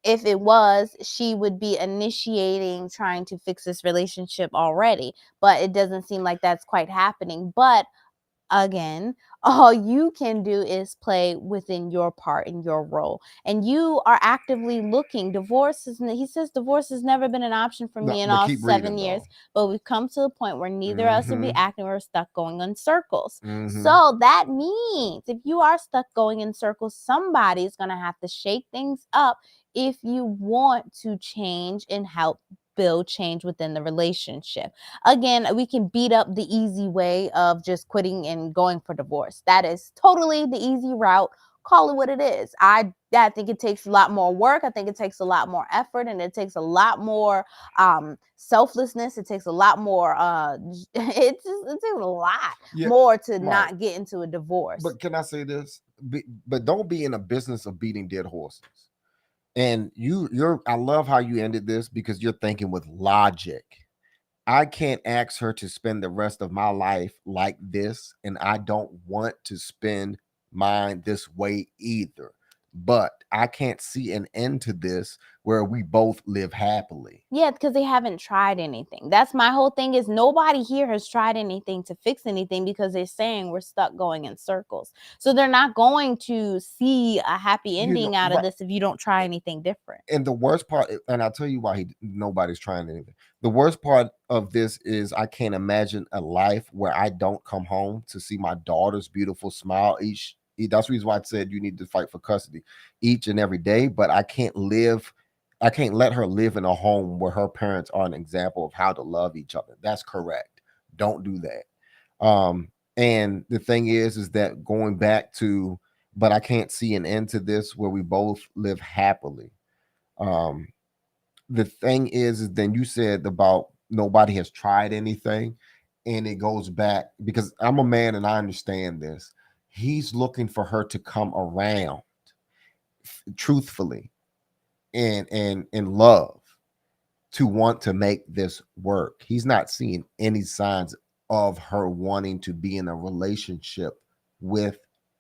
if it was, she would be initiating trying to fix this relationship already. But it doesn't seem like that's quite happening. But again, all you can do is play within your part and your role, and you are actively looking. Divorce is, he says, divorce has never been an option for No, me in but all keep reading 7 years, though. but we've come to a point where neither of us will be Mm-hmm. acting, we're stuck going in circles. Mm-hmm. So that means if you are stuck going in circles, somebody's going to have to shake things up if you want to change and help build change within the relationship. Again, we can beat up the easy way of just quitting and going for divorce. That is totally the easy route. Call it what it is. I think it takes a lot more work. I think it takes a lot more effort, and it takes a lot more selflessness. It takes a lot more it takes a lot Yeah. more to Right. not get into a divorce. But can I say this? But don't be in a business of beating dead horses. And I love how you ended this, because you're thinking with logic. I can't ask her to spend the rest of my life like this, and I don't want to spend mine this way either. but I can't see an end to this where we both live happily. Yeah, because they haven't tried anything. That's my whole thing, is nobody here has tried anything to fix anything, because they're saying we're stuck going in circles. So they're not going to see a happy You know, ending out of right. this if you don't try anything different. And the worst part, and I'll tell you why nobody's trying anything. The worst part of this is I can't imagine a life where I don't come home to see my daughter's beautiful smile that's the reason why I said you need to fight for custody each and every day. But I can't let her live in a home where her parents are an example of how to love each other. That's correct. Don't do that. And the thing is that going back to, but I can't see an end to this where we both live happily. um the thing is then you said about nobody has tried anything, and it goes back because I'm a man and I understand this. He's looking for her to come around truthfully and in love, to want to make this work. He's not seeing any signs of her wanting to be in a relationship with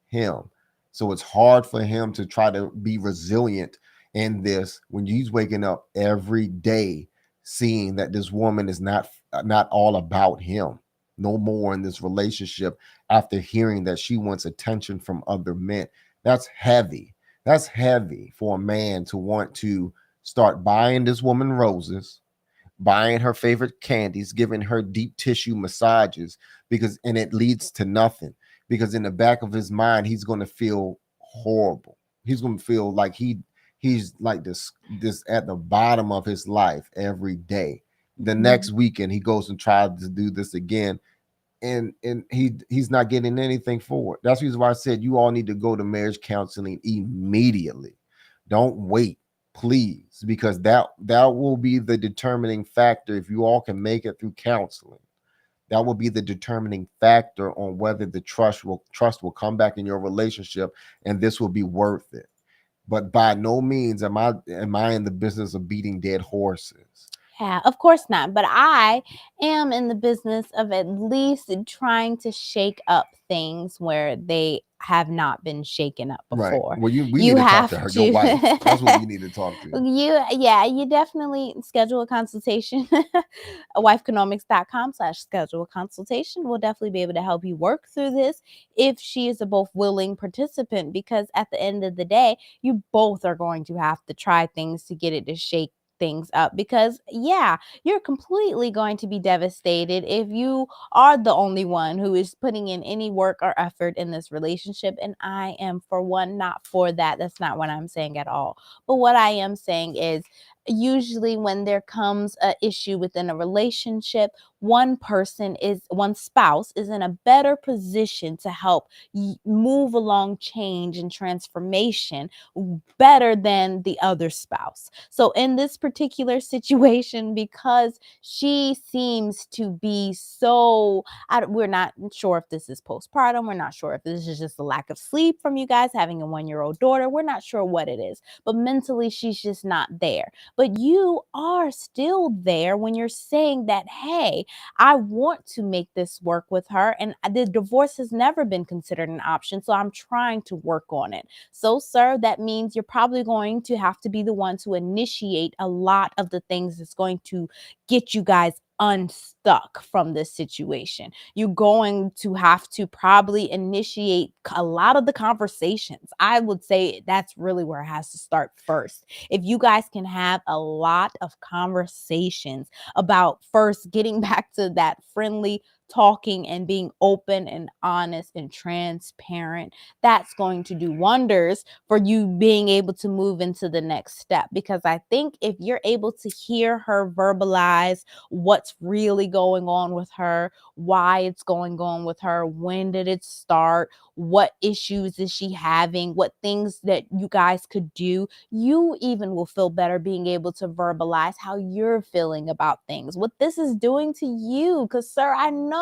him. So it's hard for him to try to be resilient in this when he's waking up every day seeing that this woman is not all about him no more in this relationship, after hearing that she wants attention from other men. That's heavy. That's heavy for a man to want to start buying this woman roses, buying her favorite candies, giving her deep tissue massages, because and it leads to nothing. Because in the back of his mind, he's going to feel horrible. He's going to feel like he's like this at the bottom of his life every day. The next weekend, he goes and tries to do this again, and he's not getting anything for it. That's the reason why I said you all need to go to marriage counseling immediately. Don't wait, please, because that will be the determining factor. If you all can make it through counseling, that will be the determining factor on whether the trust will come back in your relationship, and this will be worth it. But by no means am I in the business of beating dead horses. Yeah, of course not. But I am in the business of at least trying to shake up things where they have not been shaken up Right. before. Well, we You need to talk have to her, your to. wife. That's what we need to talk to. You definitely schedule a consultation. wifeconomics.com/schedule a consultation will definitely be able to help you work through this if she is a both willing participant, because at the end of the day, you both are going to have to try things to get it to shake things up, because you're completely going to be devastated if you are the only one who is putting in any work or effort in this relationship. And I am, for one, not for that. That's not what I'm saying at all. But what I am saying is, usually when there comes a issue within a relationship, one spouse is in a better position to help move along change and transformation better than the other spouse. So in this particular situation, because she seems to be so, we're not sure if this is postpartum, we're not sure if this is just a lack of sleep from you guys having a 1-year-old daughter, we're not sure what it is, but mentally she's just not there. But you are still there when you're saying that, hey, I want to make this work with her, and the divorce has never been considered an option, so I'm trying to work on it. So, sir, that means you're probably going to have to be the one to initiate a lot of the things that's going to get you guys unstuck from this situation. You're going to have to probably initiate a lot of the conversations. I would say that's really where it has to start first. If you guys can have a lot of conversations about first getting back to that friendly talking and being open and honest and transparent, that's going to do wonders for you being able to move into the next step. Because I think if you're able to hear her verbalize what's really going on with her, why it's going on with her, when did it start, what issues is she having, what things that you guys could do, you even will feel better being able to verbalize how you're feeling about things, what this is doing to you. Because, sir, I know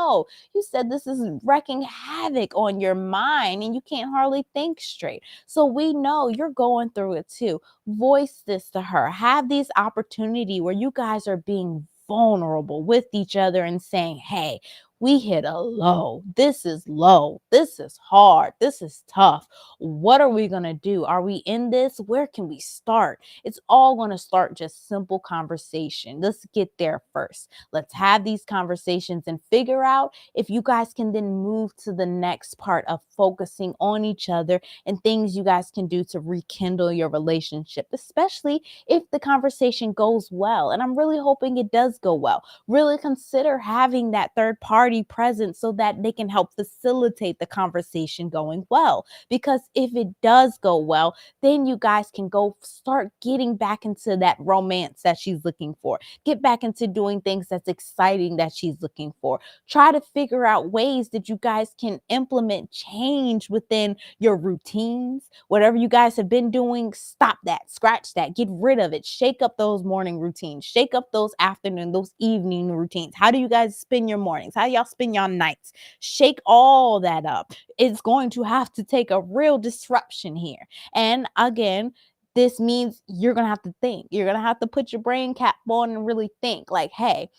you said this is wreaking havoc on your mind and you can't hardly think straight. So we know you're going through it too. Voice this to her. Have these opportunity where you guys are being vulnerable with each other and saying, hey, we hit a low. This is low. This is hard. This is tough. What are we going to do? Are we in this? Where can we start? It's all going to start just simple conversation. Let's get there first. Let's have these conversations and figure out if you guys can then move to the next part of focusing on each other and things you guys can do to rekindle your relationship, especially if the conversation goes well. And I'm really hoping it does go well. Really consider having that third party present so that they can help facilitate the conversation going well. Because if it does go well, then you guys can go start getting back into that romance that she's looking for. Get back into doing things that's exciting that she's looking for. Try to figure out ways that you guys can implement change within your routines. Whatever you guys have been doing, stop that, scratch that, get rid of it. Shake up those morning routines, shake up those afternoon, those evening routines. How do you guys spend your mornings? How do y'all spend your nights? Shake all that up. It's going to have to take a real disruption here. And again, this means you're going to have to think. You're going to have to put your brain cap on and really think like, hey,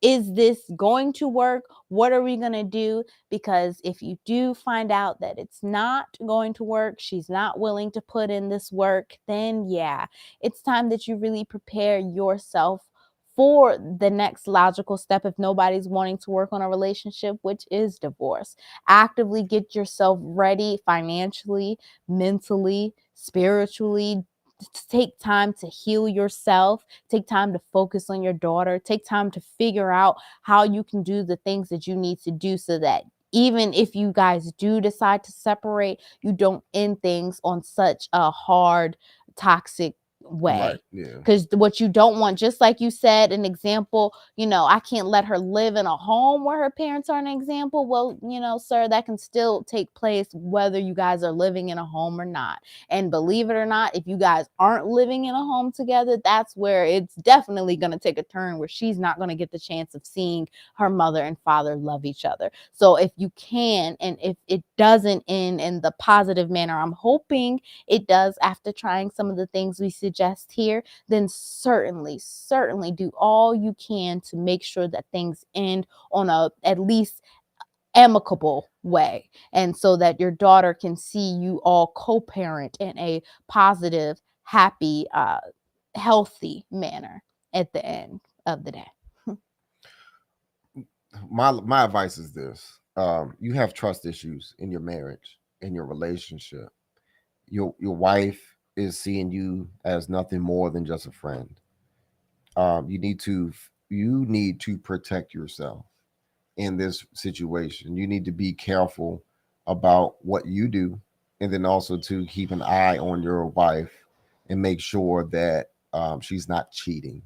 is this going to work? What are we going to do? Because if you do find out that it's not going to work, she's not willing to put in this work, then yeah, it's time that you really prepare yourself for the next logical step if nobody's wanting to work on a relationship, which is divorce. Actively get yourself ready financially, mentally, spiritually. Take time to heal yourself. Take time to focus on your daughter. Take time to figure out how you can do the things that you need to do so that even if you guys do decide to separate, you don't end things on such a hard, toxic Right. way. Yeah. Because what you don't want, just like you said, an example, I can't let her live in a home where her parents are an example. Well, sir, that can still take place whether you guys are living in a home or not. And believe it or not, if you guys aren't living in a home together, that's where it's definitely going to take a turn where she's not going to get the chance of seeing her mother and father love each other. So if you can, and if it doesn't end in the positive manner, I'm hoping it does after trying some of the things we suggest here, then certainly do all you can to make sure that things end on a at least amicable way, and so that your daughter can see you all co-parent in a positive, happy, healthy manner at the end of the day. My advice is this: you have trust issues in your marriage, in your relationship. Your wife is seeing you as nothing more than just a friend. You need to protect yourself in this situation. You need to be careful about what you do, and then also to keep an eye on your wife and make sure that she's not cheating.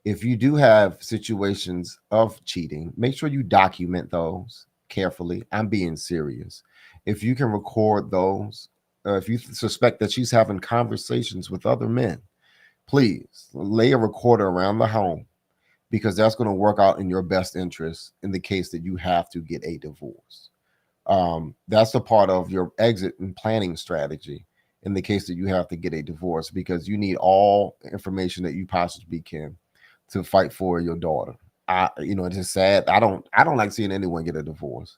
If you do have situations of cheating, make sure you document those carefully. I'm being serious. If you can record those, if you suspect that she's having conversations with other men, please lay a recorder around the home, because that's going to work out in your best interest in the case that you have to get a divorce. That's a part of your exit and planning strategy in the case that you have to get a divorce, because you need all information that you possibly can to fight for your daughter. It's just sad. I don't like seeing anyone get a divorce,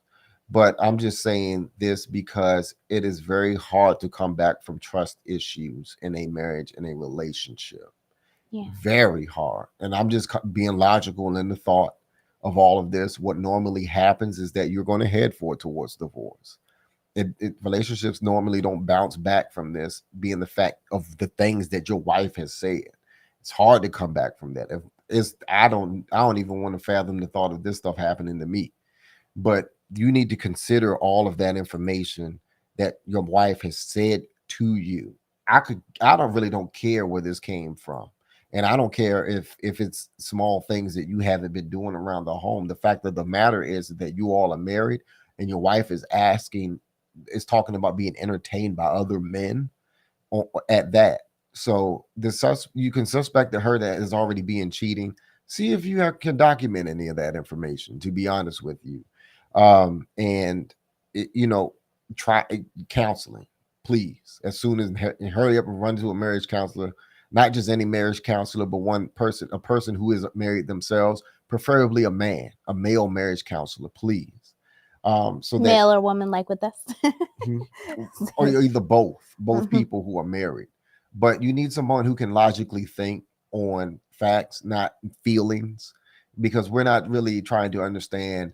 but I'm just saying this because it is very hard to come back from trust issues in a marriage, in a relationship. Yeah. Very hard. And I'm just being logical in the thought of all of this. What normally happens is that you're going to head for towards divorce. Relationships normally don't bounce back from this, being the fact of the things that your wife has said. It's hard to come back from that. If it's I don't even want to fathom the thought of this stuff happening to me. But you need to consider all of that information that your wife has said to you. I don't care where this came from. And I don't care if it's small things that you haven't been doing around the home. The fact of the matter is that you all are married and your wife is talking about being entertained by other men at that. So you can suspect that her that is already being cheating. See if you can document any of that information. To be honest with you, and it, you know, try counseling, please, as soon as and hurry up and run to a marriage counselor. Not just any marriage counselor, but a person who is married themselves, preferably a man, a male marriage counselor, please. So that Male or woman, like with us. Mhm. Or either both Mhm. people who are married. But you need someone who can logically think on facts, not feelings, because we're not really trying to understand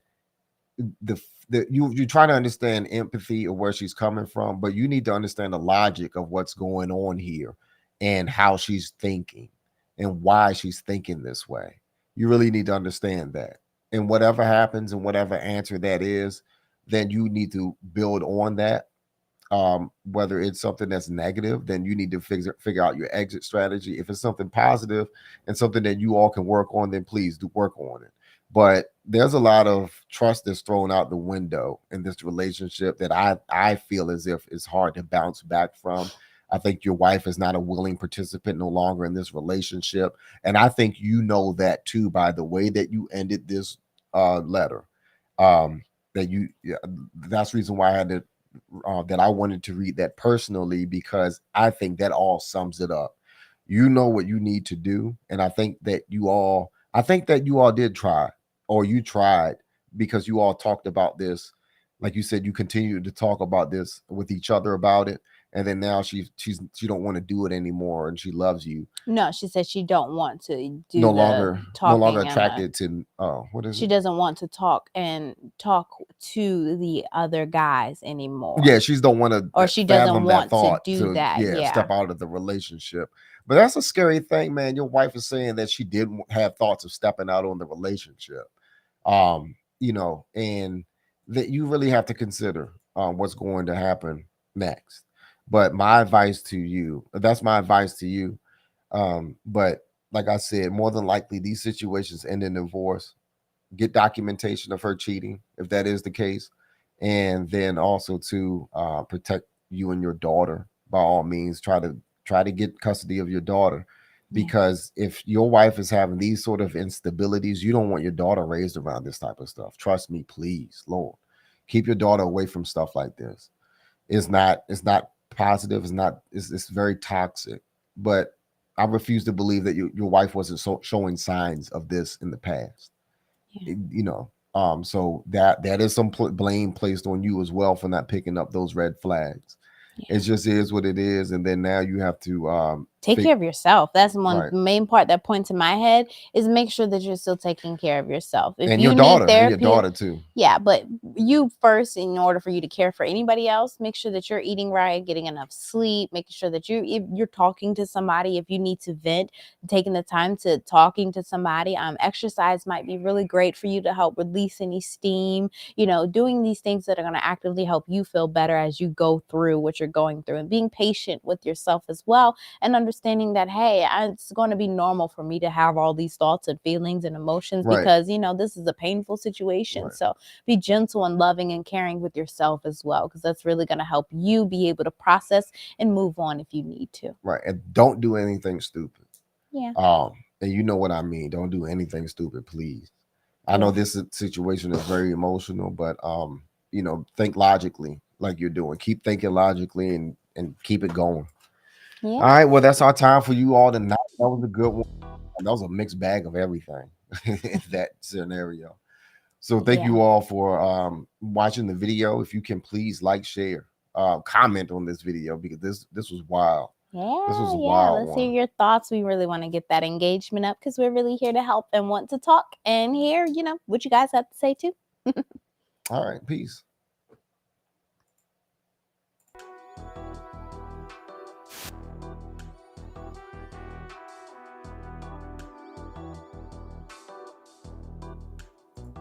you try to understand empathy or where she's coming from, but you need to understand the logic of what's going on here and how she's thinking and why she's thinking this way. You really need to understand that. And whatever happens and whatever answer that is, then you need to build on that. Whether it's something that's negative, then you need to figure out your exit strategy. If it's something positive and something that you all can work on, then please do work on it. But there's a lot of trust that's thrown out the window in this relationship that I feel as if it's hard to bounce back from. I think your wife is not a willing participant no longer in this relationship, and I think you know that too by the way that you ended this letter. That you yeah, that's the reason why I had to that I wanted to read that personally, because I think that all sums it up. You know what you need to do, and I think that you all did try, or you tried, because you all talked about this. Like you said, you continued to talk about this with each other about it, and then now she don't want to do it anymore, and she loves you. No, she said she don't want to No do the longer, no longer talking and the attracted to. What is she it? doesn't want to talk to the other guys Yeah, anymore. she's don't want to Or she doesn't fathom that want to thought do to, that. yeah, Yeah. step out of the relationship. But that's a scary thing, man. Your wife is saying that she did have thoughts of stepping out on the relationship. And that you really have to consider what's going to happen next. But my advice to you, that's my advice to you. But like I said, more than likely these situations end in divorce. Get documentation of her cheating if that is the case, and then also to protect you and your daughter. By all means, try to get custody of your daughter, Yeah. because if your wife is having these sort of instabilities, you don't want your daughter raised around this type of stuff. Trust me, please, Lord, keep your daughter away from stuff like this. It's not positive. It's very toxic. But I refuse to believe that your wife wasn't showing signs of this in the past. Yeah. So that is some blame placed on you as well for not picking up those red flags. It Yeah. just is what it is, and then now you have to Take care of yourself. That's one right, main part that points in my head, is make sure that you're still taking care of yourself. If and you need your therapy, daughter too. yeah, but you first, in order for you to care for anybody else, make sure that you're eating right, getting enough sleep, making sure that if you're talking to somebody, if you need to vent, taking the time to talking to somebody. Exercise might be really great for you to help release any steam, doing these things that are going to actively help you feel better as you go through what you're going through, and being patient with yourself as well, and understanding that, hey, it's going to be normal for me to have all these thoughts and feelings and emotions, Right, because this is a painful situation. right, So be gentle and loving and caring with yourself as well, because that's really going to help you be able to process and move on if you need to. right. And don't do anything stupid. Yeah. And you know what I mean. Don't do anything stupid, please. I know Yeah. this situation is very emotional, but think logically, like you're doing. Keep thinking logically, and keep it going. Yeah. All right. Well, that's our time for you all tonight. That was a good one. That was a mixed bag of everything in that scenario. So thank Yeah. you all for watching the video. If you can please like, share, comment on this video, because this was wild. This was Yeah, a yeah. wild Let's hear one. your thoughts. We really want to get that engagement up, because we're really here to help and want to talk and hear, what you guys have to say too. All right. Peace.